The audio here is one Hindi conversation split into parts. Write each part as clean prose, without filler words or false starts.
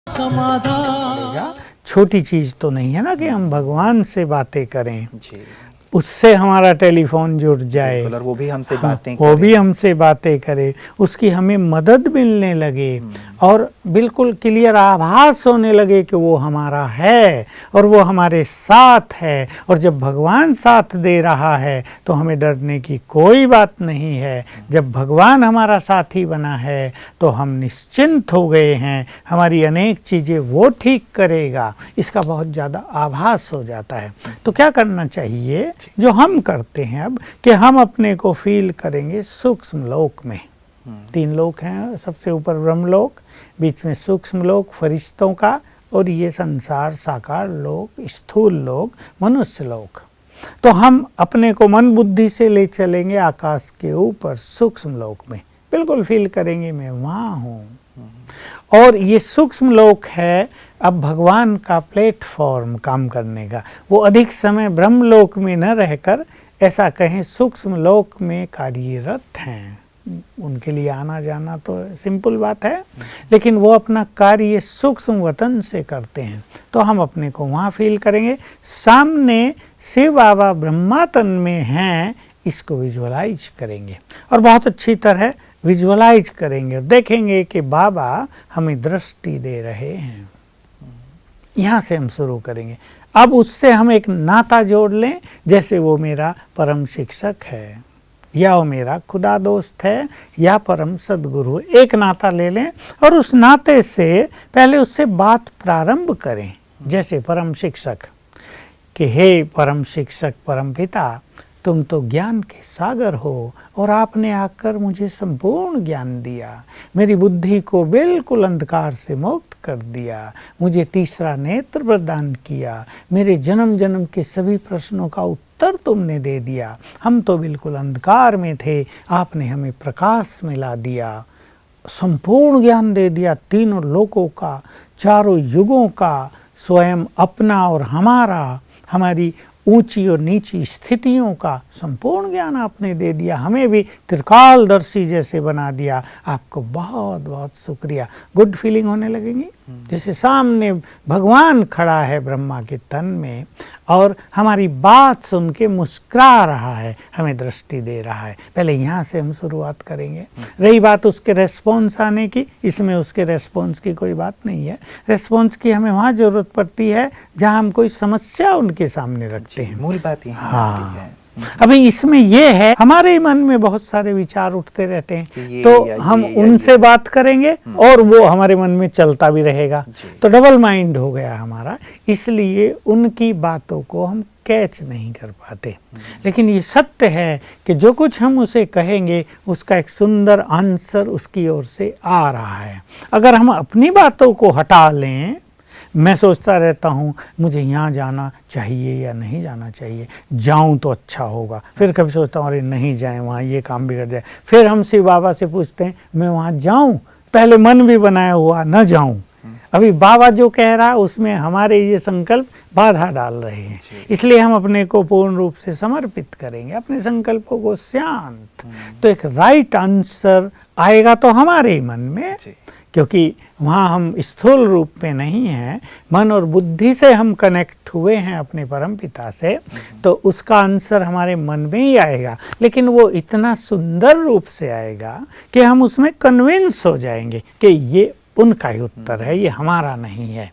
समाधान। छोटी चीज तो नहीं है ना कि हम भगवान से बातें करें जी। उससे हमारा टेलीफोन जुड़ जाए और वो भी हमसे बातें वो भी हमसे बातें करे, उसकी हमें मदद मिलने लगे और बिल्कुल क्लियर आभास होने लगे कि वो हमारा है और वो हमारे साथ है। और जब भगवान साथ दे रहा है तो हमें डरने की कोई बात नहीं है। जब भगवान हमारा साथी बना है तो हम निश्चिंत हो गए हैं, हमारी अनेक चीज़ें वो ठीक करेगा, इसका बहुत ज़्यादा आभास हो जाता है। तो क्या करना चाहिए जो हम करते हैं अब, कि हम अपने को फील करेंगे सूक्ष्म लोक में। 3 लोक हैं, सबसे ऊपर ब्रह्मलोक, बीच में सूक्ष्म लोक फरिश्तों का, और ये संसार साकार लोक, स्थूल लोक, मनुष्य लोक। तो हम अपने को मन बुद्धि से ले चलेंगे आकाश के ऊपर सूक्ष्म लोक में, बिल्कुल फील करेंगे मैं वहाँ हूँ। और ये सूक्ष्म लोक है अब भगवान का प्लेटफॉर्म काम करने का। वो अधिक समय ब्रह्मलोक में न रहकर ऐसा कहें सूक्ष्म लोक में कार्यरत हैं। उनके लिए आना जाना तो सिंपल बात है, लेकिन वो अपना कार्य सूक्ष्म वतन से करते हैं। तो हम अपने को वहाँ फील करेंगे, सामने शिव बाबा ब्रह्मातन में हैं, इसको विजुअलाइज करेंगे और बहुत अच्छी तरह विजुअलाइज करेंगे और देखेंगे कि बाबा हमें दृष्टि दे रहे हैं। यहाँ से हम शुरू करेंगे। अब उससे हम एक नाता जोड़ लें, जैसे वो मेरा परम शिक्षक है या वो मेरा खुदा दोस्त है या परम सद्गुरु। एक नाता ले लें और उस नाते से पहले उससे बात प्रारंभ करें, जैसे परम शिक्षक कि हे परम शिक्षक परम पिता, तुम तो ज्ञान के सागर हो और आपने आकर मुझे संपूर्ण ज्ञान दिया, मेरी बुद्धि को बिल्कुल अंधकार से मुक्त कर दिया, मुझे तीसरा नेत्र प्रदान किया, मेरे जन्म जन्म के सभी प्रश्नों का उत्तर तुमने दे दिया। हम तो बिल्कुल अंधकार में थे, आपने हमें प्रकाश में ला दिया, संपूर्ण ज्ञान दे दिया, तीनों लोकों का, चारों युगों का, स्वयं अपना और हमारा, हमारी ऊंची और नीची स्थितियों का संपूर्ण ज्ञान आपने दे दिया, हमें भी त्रिकालदर्शी जैसे बना दिया। आपको बहुत बहुत शुक्रिया। गुड फीलिंग होने लगेगी, जैसे सामने भगवान खड़ा है ब्रह्मा के तन में और हमारी बात सुन के मुस्कुरा रहा है, हमें दृष्टि दे रहा है। पहले यहाँ से हम शुरुआत करेंगे। रही बात उसके रेस्पॉन्स आने की, इसमें उसके रेस्पॉन्स की कोई बात नहीं है। रेस्पॉन्स की हमें वहाँ ज़रूरत पड़ती है जहाँ हम कोई समस्या उनके सामने रखते हैं। मूल बात ये हाँ, अभी इसमें ये है, हमारे मन में बहुत सारे विचार उठते रहते हैं, तो हम उनसे बात करेंगे और वो हमारे मन में चलता भी रहेगा, तो डबल माइंड हो गया हमारा। इसलिए उनकी बातों को हम कैच नहीं कर पाते। लेकिन ये सत्य है कि जो कुछ हम उसे कहेंगे उसका एक सुंदर आंसर उसकी ओर से आ रहा है। अगर हम अपनी बातों को हटा लें, मैं सोचता रहता हूँ मुझे यहाँ जाना चाहिए या नहीं जाना चाहिए, जाऊँ तो अच्छा होगा, फिर कभी सोचता हूँ अरे नहीं जाएं, वहाँ ये काम बिगड़ जाए, फिर हम शिव बाबा से पूछते हैं मैं वहाँ जाऊँ, पहले मन भी बनाया हुआ न जाऊँ। अभी बाबा जो कह रहा है उसमें हमारे ये संकल्प बाधा डाल रहे हैं, इसलिए हम अपने को पूर्ण रूप से समर्पित करेंगे, अपने संकल्पों को शांत, तो एक राइट आंसर आएगा तो हमारे ही मन में, क्योंकि वहाँ हम स्थूल रूप में नहीं हैं, मन और बुद्धि से हम कनेक्ट हुए हैं अपने परम पिता से, तो उसका आंसर हमारे मन में ही आएगा। लेकिन वो इतना सुंदर रूप से आएगा कि हम उसमें कन्विंस हो जाएंगे कि ये उनका ही उत्तर है, ये हमारा नहीं है।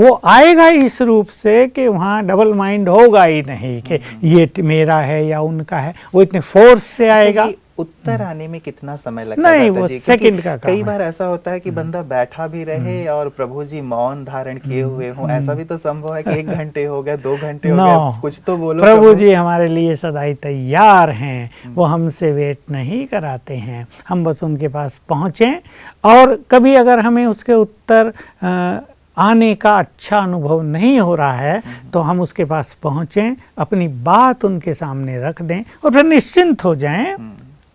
वो आएगा इस रूप से कि वहाँ डबल माइंड होगा ही नहीं कि ये मेरा है या उनका है, वो इतने फोर्स से आएगा। उत्तर आने में कितना समय लगता है? नहीं, वो सेकंड का काम कई बार ऐसा होता है कि बंदा बैठा भी रहे और प्रभु जी मौन धारण किए हुए हों, ऐसा भी तो संभव है कि 1 घंटे हो गया, 2 घंटे हो गया, कुछ तो बोलो। प्रभु जी हमारे लिए सदा ही तैयार हैं, वो हमसे वेट नहीं कराते हैं, हम बस उनके पास पहुँचें। और कभी अगर हमें उसके उत्तर आने का अच्छा अनुभव नहीं हो रहा है तो हम उसके पास पहुँचें, अपनी बात उनके सामने रख दें और फिर निश्चिंत हो जाएं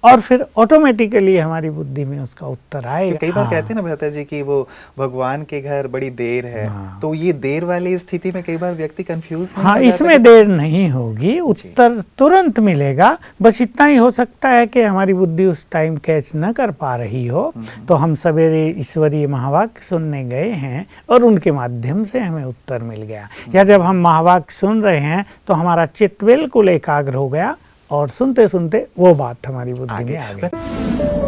और फिर ऑटोमेटिकली हमारी बुद्धि में उसका उत्तर आएगा। कई बार कहते हैं ना भ्राता जी कि वो भगवान के घर बड़ी देर है, तो ये देर वाली स्थिति में कई बार व्यक्ति कंफ्यूज नहीं हाँ, हो जाता इसमें देर नहीं होगी, उत्तर तुरंत मिलेगा। बस इतना ही हो सकता है कि हमारी बुद्धि उस टाइम कैच न कर पा रही हो, तो हम सवेरे ईश्वरीय महावाक्य सुनने गए हैं और उनके माध्यम से हमें उत्तर मिल गया, या जब हम महावाक्य सुन रहे हैं तो हमारा चित्त बिल्कुल एकाग्र हो गया और सुनते सुनते वो बात हमारी बुद्धि में आ गई।